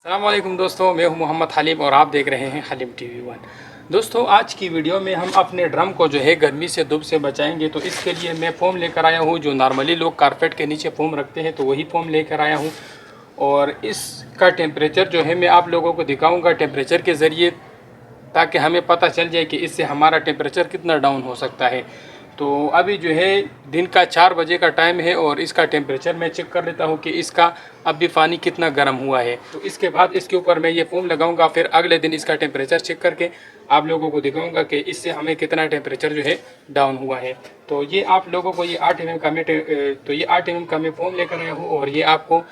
अस्सलामुअलैकुम दोस्तों, मैं हूं मोहम्मद हलीम और आप देख रहे हैं हलीम टीवी 1। दोस्तों, आज की वीडियो में हम अपने ड्रम को जो है गर्मी से धूप से बचाएंगे। तो इसके लिए मैं फ़ोम लेकर आया हूं। जो नॉर्मली लोग कारपेट के नीचे फ़ोम रखते हैं तो वही फ़ोम लेकर आया हूं। और इसका टेम्परेचर जो है मैं आप लोगों को दिखाऊँगा टेम्परेचर के ज़रिए, ताकि हमें पता चल जाए कि इससे हमारा टेम्परेचर कितना डाउन हो सकता है। तो अभी जो है दिन का 4 बजे का टाइम है और इसका टेम्परेचर मैं चेक कर लेता हूँ कि इसका अभी पानी कितना गर्म हुआ है। तो इसके बाद इसके ऊपर मैं ये फ़ोम लगाऊंगा, फिर अगले दिन इसका टेम्परेचर चेक करके आप लोगों को दिखाऊंगा कि इससे हमें कितना टेम्परेचर जो है डाउन हुआ है। तो ये आप लोगों को ये 8 mm का मैं फ़ोम लेकर आया हूँ और ये आपको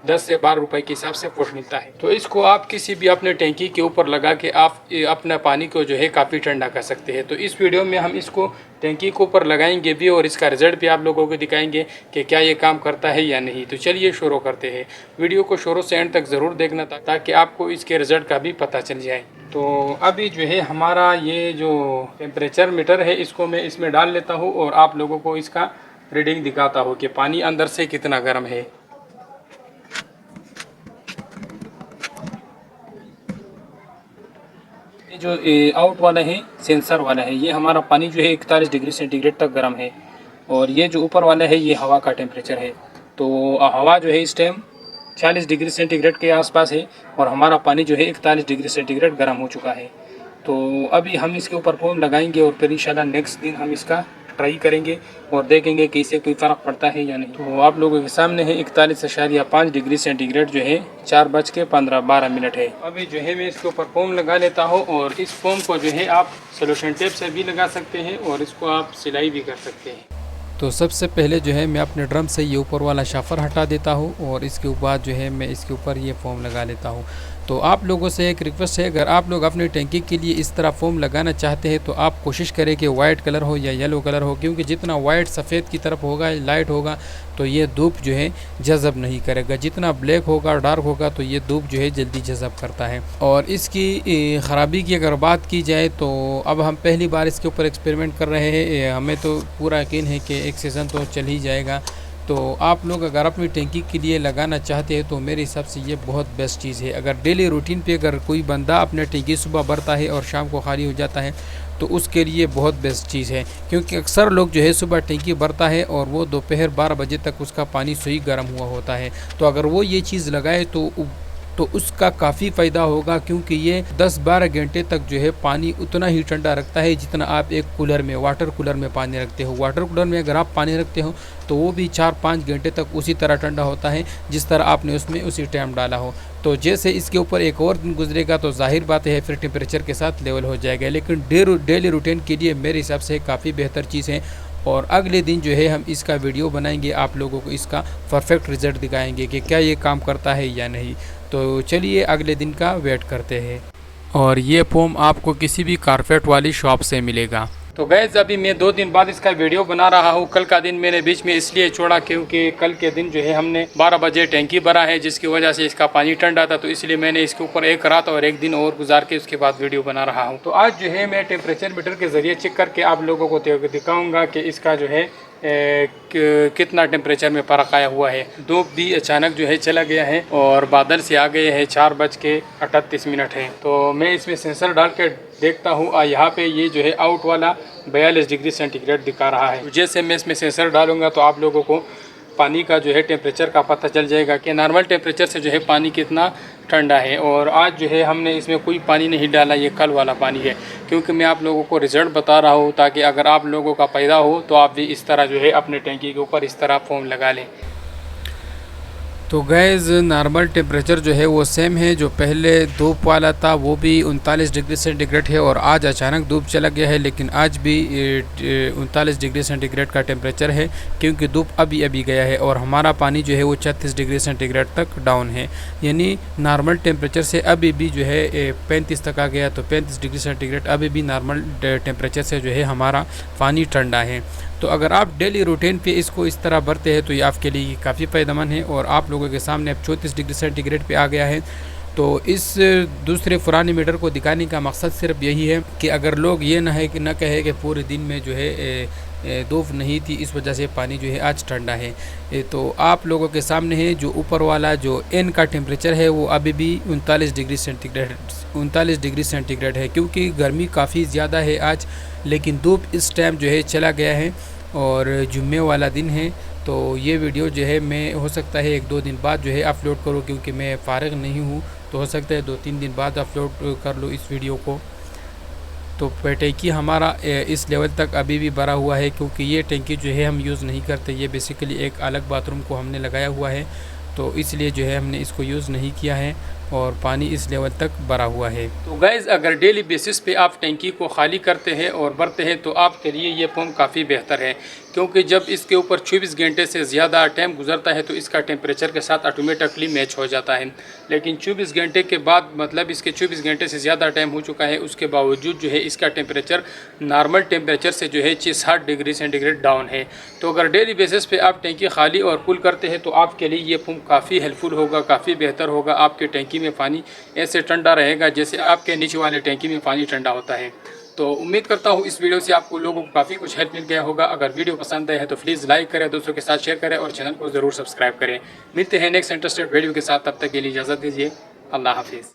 10 से 12 रुपए के हिसाब से फुट मिलता है। तो इसको आप किसी भी अपने टैंकी के ऊपर लगा के आप अपना पानी को जो है काफ़ी ठंडा कर सकते हैं। तो इस वीडियो में हम इसको टैंकी के ऊपर लगाएंगे भी और इसका रिज़ल्ट भी आप लोगों को दिखाएंगे कि क्या ये काम करता है या नहीं। तो चलिए शुरू करते हैं। वीडियो को शुरू से एंड तक ज़रूर देखना ताकि आपको इसके रिज़ल्ट का भी पता चल जाए। तो अभी जो है हमारा ये जो टेम्परेचर मीटर है इसको मैं इसमें डाल लेता हूँ और आप लोगों को इसका रीडिंग दिखाता हूँ कि पानी अंदर से कितना गर्म है। जो आउट वाला है सेंसर वाला है, ये हमारा पानी जो है 41 डिग्री सेंटीग्रेड तक गर्म है। और ये जो ऊपर वाला है ये हवा का टेम्परेचर है। तो हवा जो है इस टाइम 40 डिग्री सेंटीग्रेड के आसपास है और हमारा पानी जो है 41 डिग्री सेंटीग्रेड गर्म हो चुका है। तो अभी हम इसके ऊपर फ़ोम लगाएंगे और फिर इंशाल्लाह नेक्स्ट दिन हम इसका ट्राई करेंगे और देखेंगे कि इससे कोई फ़र्क पड़ता है या नहीं। तो आप लोगों के सामने है 41.5 डिग्री सेंटीग्रेड जो है 4:15 है। अभी जो है मैं इसके ऊपर फ़ोम लगा लेता हूँ और इस फ़ोम को जो है आप सोल्यूशन टेप से भी लगा सकते हैं और इसको आप सिलाई भी कर सकते हैं। तो सबसे पहले जो है मैं अपने ड्रम से ये ऊपर वाला शाफर हटा देता हूँ और इसके बाद जो है मैं इसके ऊपर ये फ़ोम लगा लेता हूँ। तो आप लोगों से एक रिक्वेस्ट है, अगर आप लोग अपनी टैंकी के लिए इस तरह फ़ोम लगाना चाहते हैं तो आप कोशिश करें कि वाइट कलर हो या येलो कलर हो, क्योंकि जितना वाइट सफ़ेद की तरफ होगा लाइट होगा तो ये धूप जो है जज़ब नहीं करेगा। जितना ब्लैक होगा डार्क होगा तो ये धूप जो है जल्दी जज़ब करता है। और इसकी ख़राबी की अगर बात की जाए तो अब हम पहली बार इसके ऊपर एक्सपेरिमेंट कर रहे हैं। हमें तो पूरा यकीन है कि एक सीज़न तो चल ही जाएगा। तो आप लोग अगर अपनी टैंकी के लिए लगाना चाहते हैं तो मेरे हिसाब से ये बहुत बेस्ट चीज़ है। अगर डेली रूटीन पे अगर कोई बंदा अपने टैंकी सुबह भरता है और शाम को खाली हो जाता है तो उसके लिए बहुत बेस्ट चीज़ है, क्योंकि अक्सर लोग जो है सुबह टैंकी भरता है और वो दोपहर 12 बजे तक उसका पानी सही गर्म हुआ होता है। तो अगर वो ये चीज़ लगाए तो उसका काफ़ी फ़ायदा होगा, क्योंकि ये 10-12 घंटे तक जो है पानी उतना ही ठंडा रखता है जितना आप एक कूलर में वाटर कूलर में पानी रखते हो। वाटर कूलर में अगर आप पानी रखते हो तो वो भी 4-5 घंटे तक उसी तरह ठंडा होता है जिस तरह आपने उसमें उसी टाइम डाला हो। तो जैसे इसके ऊपर एक और दिन गुजरेगा तो जाहिर बात है फिर टेम्परेचर के साथ लेवल हो जाएगा। लेकिन डेली रूटीन के लिए मेरे हिसाब से काफ़ी बेहतर चीज़ है। और अगले दिन जो है हम इसका वीडियो बनाएंगे, आप लोगों को इसका परफेक्ट रिज़ल्ट दिखाएंगे कि क्या ये काम करता है या नहीं। तो चलिए अगले दिन का वेट करते हैं। और ये फ़ोम आपको किसी भी कारपेट वाली शॉप से मिलेगा। तो गैस अभी मैं 2 दिन बाद इसका वीडियो बना रहा हूँ। कल का दिन मैंने बीच में इसलिए छोड़ा क्योंकि कल के दिन जो है हमने 12 बजे टैंकी भरा है, जिसकी वजह से इसका पानी ठंडा था। तो इसलिए मैंने इसके ऊपर एक रात और एक दिन और गुजार के उसके बाद वीडियो बना रहा हूँ। तो आज जो है मैं टेम्परेचर मीटर के ज़रिए चेक करके आप लोगों को दिखाऊँगा कि इसका जो है कितना टेम्परेचर में फ़र्क आया हुआ है। धूप भी अचानक जो है चला गया है और बादल से आ गए हैं। 4:38 है। तो मैं इसमें सेंसर डाल के देखता हूँ। यहाँ पे ये जो है आउट वाला 42 डिग्री सेंटीग्रेड दिखा रहा है। जैसे मैं इसमें सेंसर डालूंगा तो आप लोगों को पानी का जो है टेम्परेचर का पता चल जाएगा कि नॉर्मल टेम्परेचर से जो है पानी कितना ठंडा है। और आज जो है हमने इसमें कोई पानी नहीं डाला, ये कल वाला पानी है, क्योंकि मैं आप लोगों को रिज़ल्ट बता रहा हूँ ताकि अगर आप लोगों का फ़ायदा हो तो आप भी इस तरह जो है अपने टैंकी के ऊपर इस तरह फ़ोम लगा लें। तो गैस नॉर्मल टेम्परेचर जो है वो सेम है। जो पहले धूप वाला था वो भी 39 डिग्री सेंटीग्रेड है और आज अचानक धूप चला गया है, लेकिन आज भी 39 डिग्री सेंटीग्रेड का टेम्परेचर है, क्योंकि धूप अभी गया है। और हमारा पानी जो है वो 36 डिग्री सेंटीग्रेड तक डाउन है, यानी नॉर्मल टेम्परेचर से अभी भी जो है 35 तक आ गया। तो 35 डिग्री सेंटीग्रेड अभी भी नॉर्मल टेम्परेचर से जो है हमारा पानी ठंडा है। तो अगर आप डेली रूटीन पे इसको इस तरह भरते हैं तो ये आपके लिए काफ़ी फ़ायदेमंद है। और आप लोगों के सामने अब 34 डिग्री सेंटीग्रेड पे आ गया है। तो इस दूसरे पुराने मीटर को दिखाने का मकसद सिर्फ यही है कि अगर लोग ये ना है कि न कहे कि पूरे दिन में जो है धूप नहीं थी, इस वजह से पानी जो है आज ठंडा है। तो आप लोगों के सामने है जो ऊपर वाला जो एन का टेम्परेचर है वो अभी भी 39 डिग्री सेंटीग्रेड है, क्योंकि गर्मी काफ़ी ज़्यादा है आज। लेकिन धूप इस टाइम जो है चला गया है और जुम्मे वाला दिन है। तो ये वीडियो जो है मैं हो सकता है 1-2 दिन बाद जो है अपलोड करूँ, क्योंकि मैं फ़ारिग नहीं हूँ, तो हो सकता है 2-3 दिन बाद अपलोड कर लूँ इस वीडियो को। तो टैंकी हमारा इस लेवल तक अभी भी भरा हुआ है, क्योंकि ये टैंकी जो है हम यूज़ नहीं करते, ये बेसिकली एक अलग बाथरूम को हमने लगाया हुआ है, तो इसलिए जो है हमने इसको यूज़ नहीं किया है और पानी इस लेवल तक भरा हुआ है। तो गाइज़ अगर डेली बेसिस पे आप टैंकी को खाली करते हैं और भरते हैं तो आपके लिए ये पंप काफ़ी बेहतर है, क्योंकि जब इसके ऊपर 24 घंटे से ज़्यादा टाइम गुजरता है तो इसका टेम्परेचर के साथ ऑटोमेटिकली मैच हो जाता है। लेकिन 24 घंटे के बाद, मतलब इसके 24 घंटे से ज़्यादा टाइम हो चुका है, उसके बावजूद जो है इसका टेम्परेचर नॉर्मल टेम्परेचर से जो है 60 डिग्री सेंटीग्रेड डाउन है। तो अगर डेली बेसिस पे आप टैंकी खाली और फुल करते हैं तो आपके लिए ये पंप काफ़ी हेल्पफुल होगा, काफ़ी बेहतर होगा। आपके टैंकी में पानी ऐसे ठंडा रहेगा जैसे आपके नीचे वाले टैंकी में पानी ठंडा होता है। तो उम्मीद करता हूँ इस वीडियो से आपको लोगों को काफ़ी कुछ हेल्प मिल गया होगा। अगर वीडियो पसंद आए है तो प्लीज़ लाइक करें, दोस्तों के साथ शेयर करें और चैनल को ज़रूर सब्सक्राइब करें। मिलते हैं नेक्स्ट इंटरेस्टेड वीडियो के साथ, तब तक के लिए इजाज़त दीजिए। अल्लाह हाफिज़।